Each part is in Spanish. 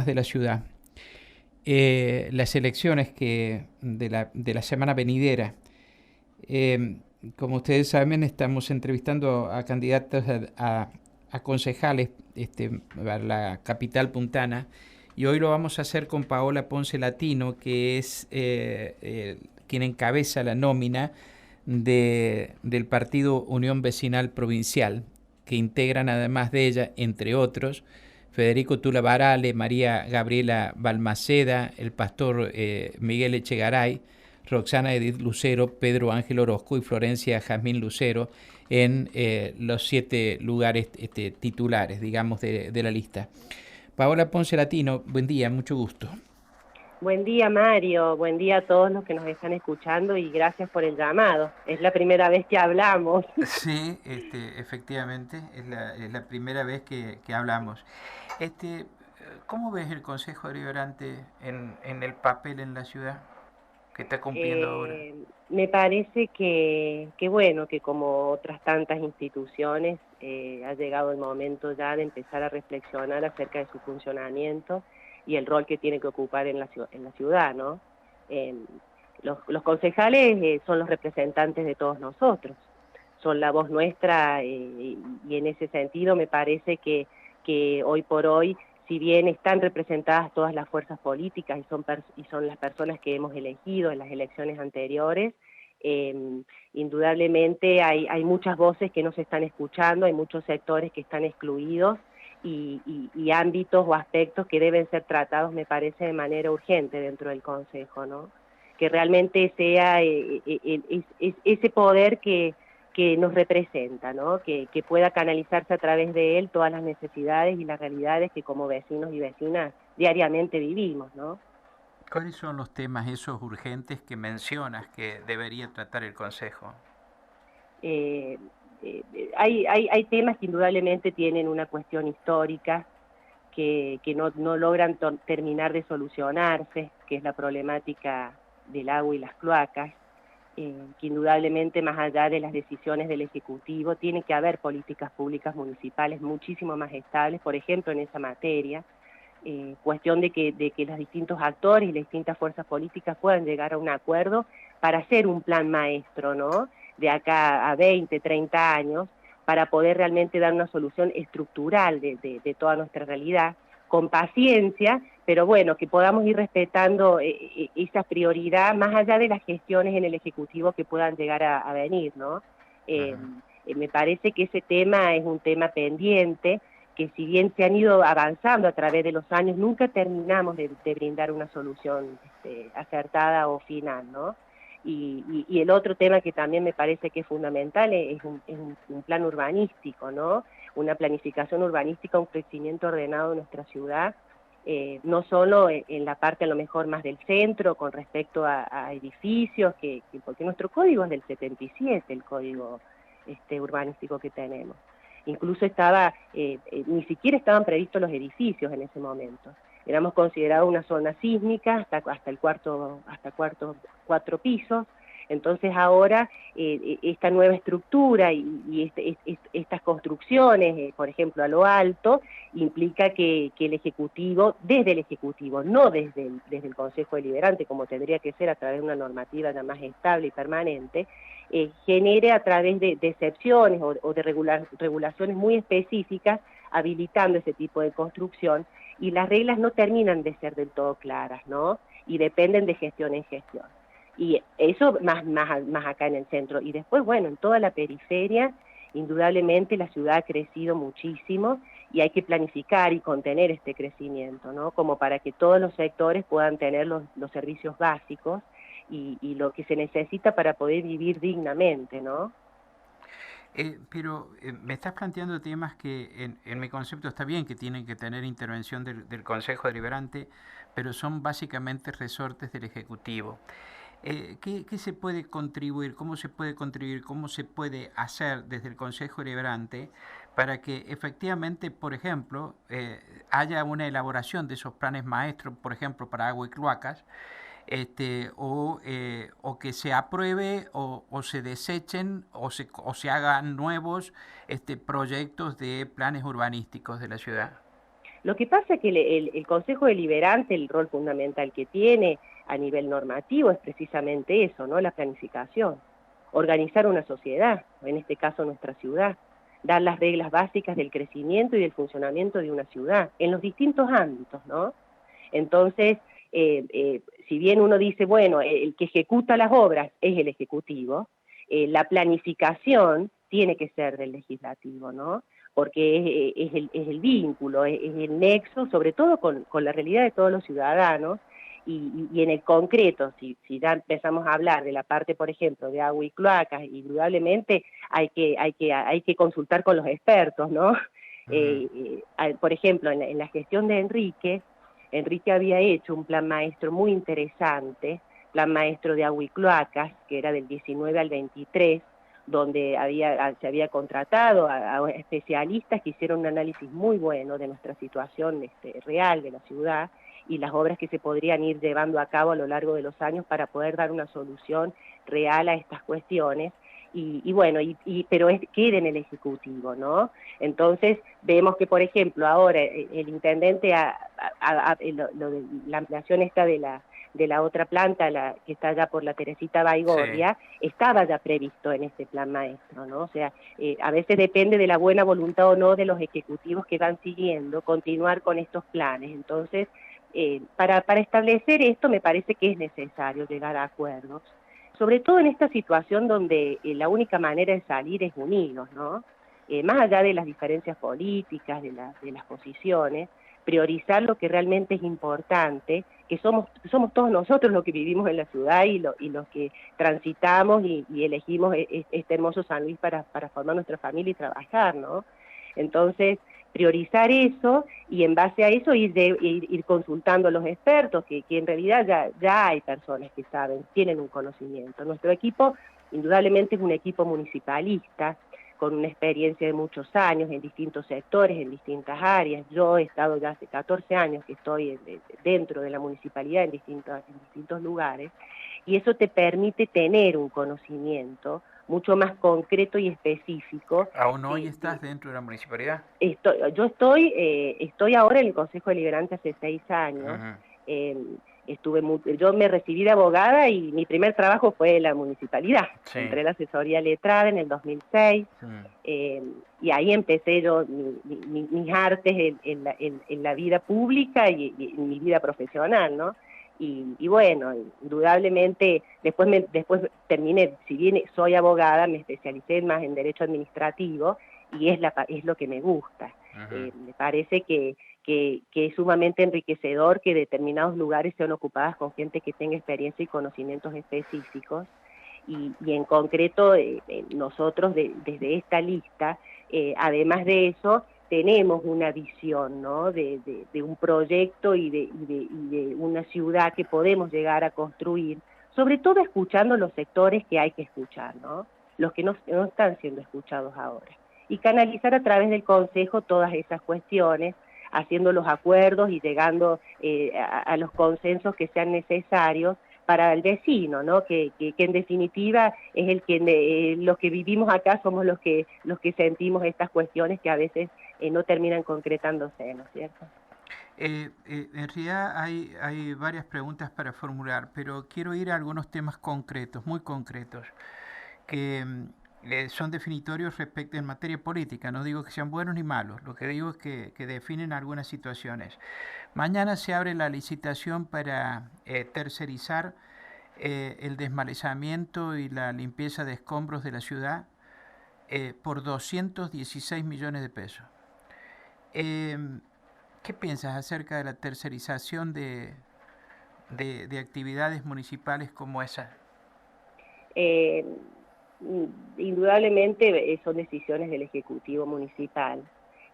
de la ciudad. Las elecciones de la semana venidera. Eh, Como ustedes saben, estamos entrevistando a candidatos a concejales a la capital puntana, y hoy lo vamos a hacer con Paola Ponce Latino, que es quien encabeza la nómina del partido Unión Vecinal Provincial, que integran además de ella, entre otros, Federico Tula Barale, María Gabriela Balmaceda, el pastor Miguel Echegaray, Roxana Edith Lucero, Pedro Ángel Orozco y Florencia Jazmín Lucero en los 7 lugares titulares, digamos, de la lista. Paola Ponce Latino, buen día, mucho gusto. Buen día, Mario. Buen día a todos los que nos están escuchando y gracias por el llamado. Es la primera vez que hablamos. Sí, efectivamente, es la primera vez que hablamos. Este, ¿Cómo ves el Consejo Deliberante en el papel en la ciudad que está cumpliendo ahora? Me parece que bueno, que como otras tantas instituciones, ha llegado el momento ya de empezar a reflexionar acerca de su funcionamiento y el rol que tiene que ocupar en en la ciudad, ¿no? Eh, los concejales son los representantes de todos nosotros, son la voz nuestra, y en ese sentido me parece que hoy por hoy, si bien están representadas todas las fuerzas políticas y son las personas que hemos elegido en las elecciones anteriores, eh, indudablemente hay muchas voces que no se están escuchando, hay muchos sectores que están excluidos y ámbitos o aspectos que deben ser tratados, me parece, de manera urgente dentro del Consejo, ¿no? Que realmente sea ese poder que nos representa, ¿no? Que pueda canalizarse a través de él todas las necesidades y las realidades que como vecinos y vecinas diariamente vivimos, ¿no? ¿Cuáles son los temas esos urgentes que mencionas que debería tratar el Consejo? Eh, hay temas que indudablemente tienen una cuestión histórica que no logran terminar de solucionarse, que es la problemática del agua y las cloacas, que indudablemente más allá de las decisiones del Ejecutivo, tiene que haber políticas públicas municipales muchísimo más estables, por ejemplo, en esa materia, cuestión de que los distintos actores y las distintas fuerzas políticas puedan llegar a un acuerdo para hacer un plan maestro, ¿no? De acá a 20, 30 años, para poder realmente dar una solución estructural de toda nuestra realidad, con paciencia, pero bueno, que podamos ir respetando esa prioridad más allá de las gestiones en el Ejecutivo que puedan llegar a venir, ¿no? Eh, Ajá. Me parece que ese tema es un tema pendiente, que si bien se han ido avanzando a través de los años, nunca terminamos de brindar una solución acertada o final, ¿no? Y el otro tema que también me parece que es fundamental un plan urbanístico, ¿no? Una planificación urbanística, un crecimiento ordenado de nuestra ciudad, no solo en la parte a lo mejor más del centro con respecto a edificios, porque nuestro código es del 77, el código urbanístico que tenemos. Incluso ni siquiera estaban previstos los edificios en ese momento. Éramos considerados una zona sísmica hasta el cuatro pisos. Entonces ahora esta nueva estructura estas construcciones, por ejemplo, a lo alto, implica que el Ejecutivo, desde el Ejecutivo, no desde el Consejo Deliberante, como tendría que ser a través de una normativa ya más estable y permanente, genere a través de excepciones o de regulaciones muy específicas, habilitando ese tipo de construcción, y las reglas no terminan de ser del todo claras, ¿no? Y dependen de gestión en gestión. Y eso más acá en el centro. Y después, bueno, en toda la periferia, indudablemente la ciudad ha crecido muchísimo y hay que planificar y contener este crecimiento, ¿no? Como para que todos los sectores puedan tener los servicios básicos y lo que se necesita para poder vivir dignamente, ¿no? Pero me estás planteando temas que en mi concepto está bien que tienen que tener intervención del Consejo Deliberante, pero son básicamente resortes del Ejecutivo. ¿Qué se puede contribuir? ¿Cómo se puede contribuir? ¿Cómo se puede hacer desde el Consejo Deliberante para que efectivamente, por ejemplo, haya una elaboración de esos planes maestros, por ejemplo, para agua y cloacas, o que se apruebe o se desechen o se hagan nuevos proyectos de planes urbanísticos de la ciudad? Lo que pasa es que el Consejo Deliberante, el rol fundamental que tiene a nivel normativo es precisamente eso, ¿no? La planificación, organizar una sociedad, en este caso nuestra ciudad, dar las reglas básicas del crecimiento y del funcionamiento de una ciudad, en los distintos ámbitos, ¿no? Entonces, si bien uno dice, bueno, el que ejecuta las obras es el Ejecutivo, la planificación tiene que ser del Legislativo, ¿no? Porque es el vínculo, es el nexo, sobre todo con la realidad de todos los ciudadanos, y en el concreto, si ya empezamos a hablar de la parte, por ejemplo, de agua y cloacas, indudablemente hay que consultar con los expertos, ¿no? Por ejemplo, en la gestión de Enrique había hecho un plan maestro muy interesante, plan maestro de agua y cloacas, que era del 19 al 23, donde se había contratado a especialistas que hicieron un análisis muy bueno de nuestra situación real de la ciudad y las obras que se podrían ir llevando a cabo a lo largo de los años para poder dar una solución real a estas cuestiones. Bueno, pero queda en el Ejecutivo, ¿no? Entonces, vemos que, por ejemplo, ahora el intendente, la ampliación esta de la otra planta, que está allá por la Teresita Sí. Baigorria, estaba ya previsto en este plan maestro, ¿no? O sea, a veces depende de la buena voluntad o no de los ejecutivos que van siguiendo, continuar con estos planes. Entonces, para establecer esto me parece que es necesario llegar a acuerdos, sobre todo en esta situación donde la única manera de salir es unirnos, ¿no? Más allá de las diferencias políticas, de las posiciones, priorizar lo que realmente es importante, que somos todos nosotros los que vivimos en la ciudad y los que transitamos y elegimos este hermoso San Luis para formar nuestra familia y trabajar, ¿no? Entonces, priorizar eso y en base a eso ir consultando a los expertos, que en realidad ya hay personas que saben, tienen un conocimiento. Nuestro equipo indudablemente es un equipo municipalista, con una experiencia de muchos años en distintos sectores, en distintas áreas. Yo he estado ya hace 14 años que estoy dentro de la municipalidad en distintos lugares, y eso te permite tener un conocimiento mucho más concreto y específico. ¿Aún hoy estás dentro de la municipalidad? Yo estoy ahora en el Consejo Deliberante hace 6 años. Ujú. eh, yo me recibí de abogada y mi primer trabajo fue en la municipalidad. Sí. Entré a la asesoría letrada en el 2006, Mm. y ahí empecé yo mis artes en la vida pública y en mi vida profesional, ¿no? Bueno, indudablemente, después terminé, si bien soy abogada, me especialicé más en derecho administrativo, y es lo que me gusta. Ujú. Me parece que es sumamente enriquecedor que determinados lugares sean ocupadas con gente que tenga experiencia y conocimientos específicos, y en concreto nosotros desde esta lista, además de eso, tenemos una visión, ¿no? de un proyecto y de una ciudad que podemos llegar a construir, sobre todo escuchando los sectores que hay que escuchar, ¿no? Los que no están siendo escuchados ahora, y canalizar a través del Consejo todas esas cuestiones, haciendo los acuerdos y llegando a los consensos que sean necesarios para el vecino, ¿no? Que en definitiva es los que vivimos acá somos los que sentimos estas cuestiones que a veces no terminan concretándose, ¿no es cierto? En realidad hay varias preguntas para formular, pero quiero ir a algunos temas concretos, muy concretos, que son definitorios respecto en materia política. No digo que sean buenos ni malos, lo que digo es que definen algunas situaciones. Mañana se abre la licitación para tercerizar el desmalezamiento y la limpieza de escombros de la ciudad por 216 millones de pesos. Eh, ¿Qué piensas acerca de la tercerización de actividades municipales como esa? Eh, Indudablemente son decisiones del Ejecutivo Municipal,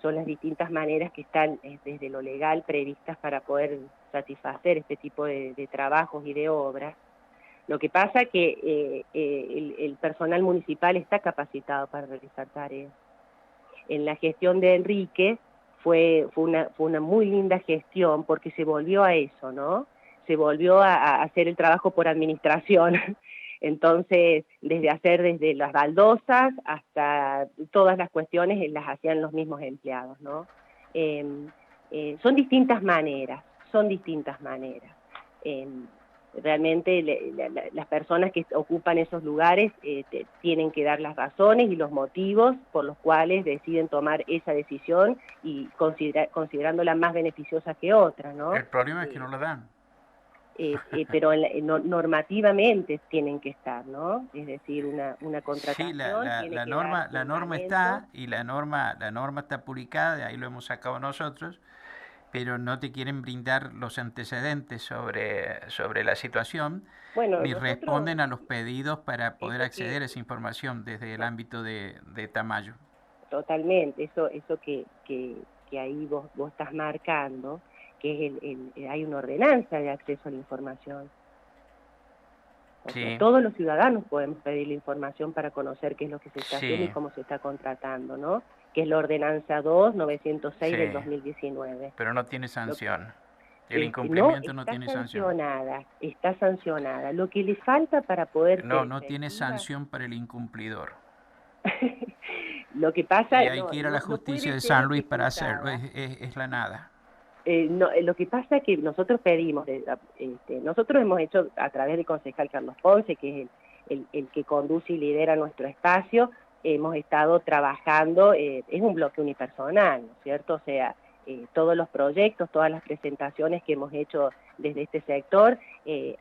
son las distintas maneras que están desde lo legal previstas para poder satisfacer este tipo de trabajos y de obras. Lo que pasa es que el personal municipal está capacitado para realizar tareas. En la gestión de Enrique fue una muy linda gestión porque se volvió a eso, ¿no? Se volvió a hacer el trabajo por administración. Entonces, desde las baldosas hasta todas las cuestiones las hacían los mismos empleados, ¿no? Son distintas maneras, son distintas maneras. Realmente las personas que ocupan esos lugares tienen que dar las razones y los motivos por los cuales deciden tomar esa decisión y considerándola más beneficiosa que otra, ¿no? El problema es que no la dan. Pero normativamente tienen que estar, ¿no? Es decir, una Sí, contratación tiene que dar la norma fundamento. está y la norma está publicada, de ahí lo hemos sacado nosotros, pero no te quieren brindar los antecedentes sobre la situación, Bueno, ni nosotros, responden a los pedidos para poder eso acceder a esa información desde el ámbito de Tamayo. totalmente, eso que ahí vos estás marcando, que es hay una ordenanza de acceso a la información. O sea, Sí, todos los ciudadanos podemos pedir la información para conocer qué es lo que se está haciendo y sí, cómo se está contratando, ¿no? Que es la ordenanza 2.906 del sí, 2019. pero no tiene Lo, sanción. El no, incumplimiento no tiene sanción. está sancionada. Lo que le falta para poder ser No, no tiene efectiva, sanción para el incumplidor. lo que pasa, Y hay no, que ir a la no justicia puede de ser San Luis para hacerlo, ejecutada. es la nada. No, lo que pasa es que nosotros pedimos, nosotros hemos hecho a través del concejal Carlos Ponce, que es el que conduce y lidera nuestro espacio, hemos estado trabajando, es un bloque unipersonal, ¿no es cierto? O sea, todos los proyectos, todas las presentaciones que hemos hecho desde este sector,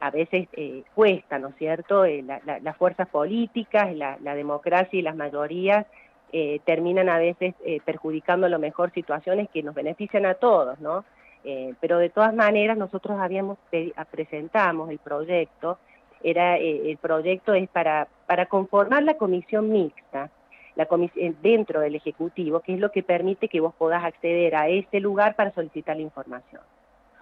a veces cuesta, ¿no es cierto? Las fuerzas políticas, la democracia y las mayorías terminan a veces perjudicando a lo mejor situaciones que nos benefician a todos, ¿no? Pero de todas maneras nosotros presentamos el proyecto, el proyecto es para conformar la comisión mixta, dentro del Ejecutivo, que es lo que permite que vos podás acceder a ese lugar para solicitar la información.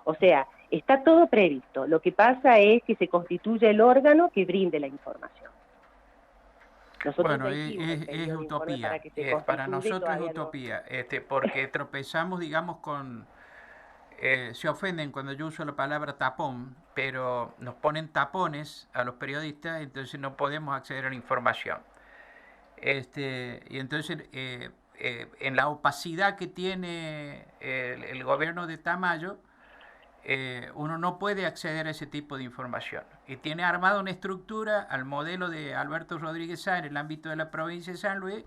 O sea, está todo previsto, lo que pasa es que se constituye el órgano que brinde la información. Nosotros ya Bueno, hicimos el es pedido de informe para utopía. que se Para constituya y nosotros es todavía no. utopía, porque tropezamos, digamos, con... se ofenden cuando yo uso la palabra tapón, pero nos ponen tapones a los periodistas, entonces no podemos acceder a la información. Y entonces, en la opacidad que tiene el gobierno de Tamayo, uno no puede acceder a ese tipo de información. Y tiene armada una estructura al modelo de Alberto Rodríguez Sá en el ámbito de la provincia de San Luis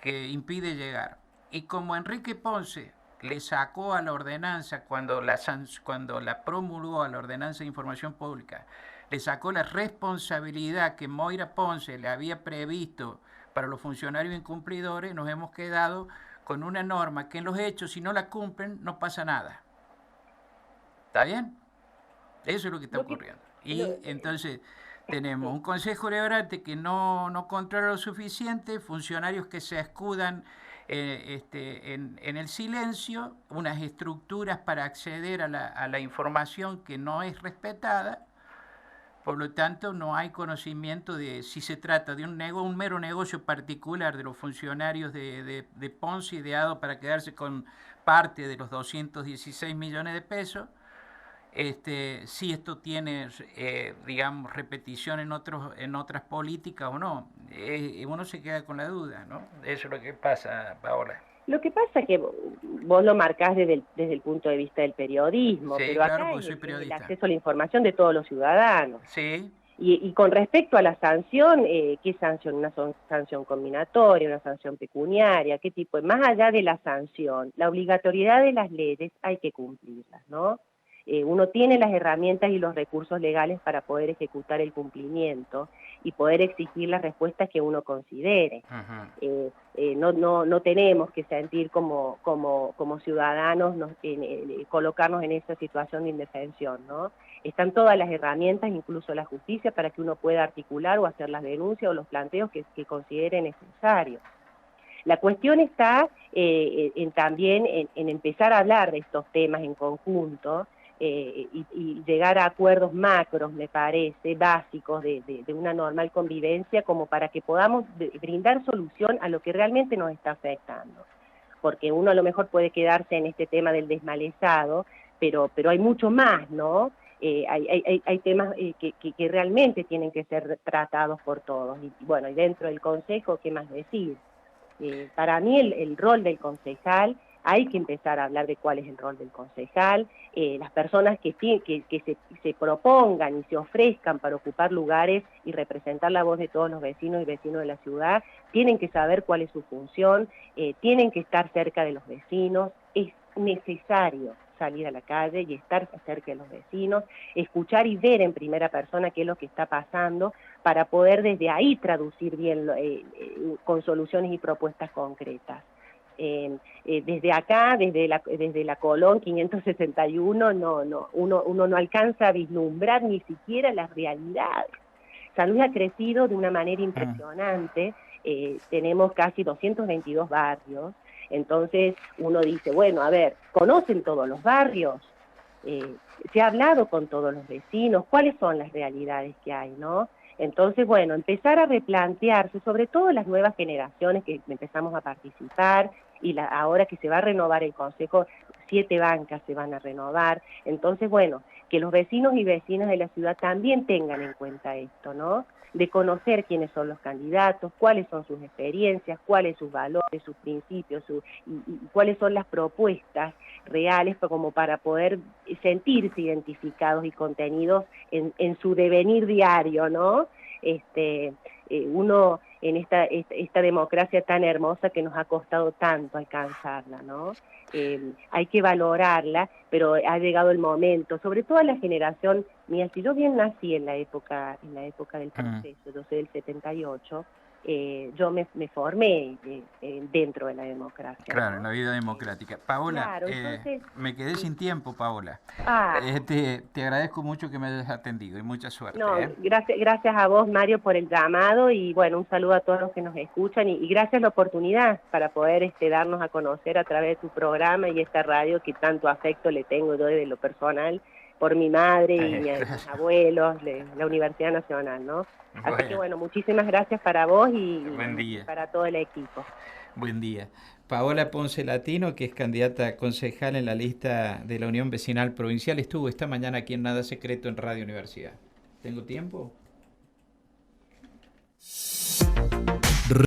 que impide llegar. Y como Enrique Ponce le sacó a la ordenanza cuando la promulgó a la ordenanza de información pública, le sacó la responsabilidad que Moira Ponce le había previsto para los funcionarios incumplidores, nos hemos quedado con una norma que en los hechos, si no la cumplen, no pasa nada. ¿Está bien? Eso es lo que está Lo que, ocurriendo. lo, Y entonces tenemos sí. un consejo deliberante que no controla lo suficiente, funcionarios que se escudan en el silencio, unas estructuras para acceder a la información que no es respetada, por lo tanto no hay conocimiento de si se trata de un mero negocio particular de los funcionarios de Ponce ideado para quedarse con parte de los 216 millones de pesos, si esto tiene, digamos, repetición en otras políticas o no. Uno se queda con la duda, ¿no? Eso es lo que pasa, Paola. Lo que pasa es que vos lo marcás desde el punto de vista del periodismo, Sí, pero claro, acá porque soy es el periodista. acceso a la información de todos los ciudadanos. Sí, Y con respecto a la sanción, ¿qué sanción? ¿Una sanción combinatoria, una sanción pecuniaria? ¿Qué tipo? Más allá de la sanción, la obligatoriedad de las leyes hay que cumplirlas, ¿no? Uno tiene las herramientas y los recursos legales para poder ejecutar el cumplimiento y poder exigir las respuestas que uno considere. uh-huh. No tenemos que sentir como ciudadanos, colocarnos en esa situación de indefensión, ¿no? Están todas las herramientas, incluso la justicia, para que uno pueda articular o hacer las denuncias o los planteos que considere necesarios. La cuestión está también en empezar a hablar de estos temas en conjunto y llegar a acuerdos macros, me parece, básicos de una normal convivencia, como para que podamos brindar solución a lo que realmente nos está afectando. Porque uno a lo mejor puede quedarse en este tema del desmalezado, pero hay mucho más, ¿no? Hay temas que realmente tienen que ser tratados por todos. Y bueno, y dentro del Consejo, ¿qué más decir? Para mí el rol del concejal hay que empezar a hablar de cuál es el rol del concejal, las personas que se propongan y se ofrezcan para ocupar lugares y representar la voz de todos los vecinos y vecinos de la ciudad, tienen que saber cuál es su función, tienen que estar cerca de los vecinos, es necesario salir a la calle y estar cerca de los vecinos, escuchar y ver en primera persona qué es lo que está pasando, para poder desde ahí traducir bien con soluciones y propuestas concretas. Desde acá, desde la Colón 561, uno no alcanza a vislumbrar ni siquiera las realidades. San Luis ha crecido de una manera impresionante, tenemos casi 222 barrios, entonces uno dice, bueno, a ver, ¿conocen todos los barrios? ¿Se ha hablado con todos los vecinos? ¿Cuáles son las realidades que hay, no? Entonces, bueno, empezar a replantearse, sobre todo las nuevas generaciones que empezamos a participar, y ahora que se va a renovar el Consejo, 7 bancas se van a renovar. Entonces, bueno, que los vecinos y vecinas de la ciudad también tengan en cuenta esto, ¿no? De conocer quiénes son los candidatos, cuáles son sus experiencias, cuáles sus valores, sus principios, y cuáles son las propuestas reales como para poder sentirse identificados y contenidos en su devenir diario, ¿no? Uno en esta democracia tan hermosa que nos ha costado tanto alcanzarla, ¿no? Hay que valorarla, pero ha llegado el momento, sobre todo a la generación mía. Si yo bien nací en la época del proceso, yo soy del 78, yo me formé dentro de la democracia, Claro, ¿no? en la vida democrática. Paola, Claro, entonces... me quedé sin tiempo, Paola. Ah, Te agradezco mucho que me hayas atendido y mucha suerte, no, ¿eh? gracias a vos, Mario, por el llamado, y bueno, un saludo a todos los que nos escuchan, y gracias la oportunidad para poder darnos a conocer a través de tu programa y esta radio que tanto afecto le tengo yo desde lo personal por mi madre y mis abuelos, la Universidad Nacional, ¿no? Así que bueno, muchísimas gracias para vos Buen y día. para todo el equipo. Buen día. Paola Ponce Latino, que es candidata a concejal en la lista de la Unión Vecinal Provincial, estuvo esta mañana aquí en Nada Secreto en Radio Universidad. ¿Tengo tiempo?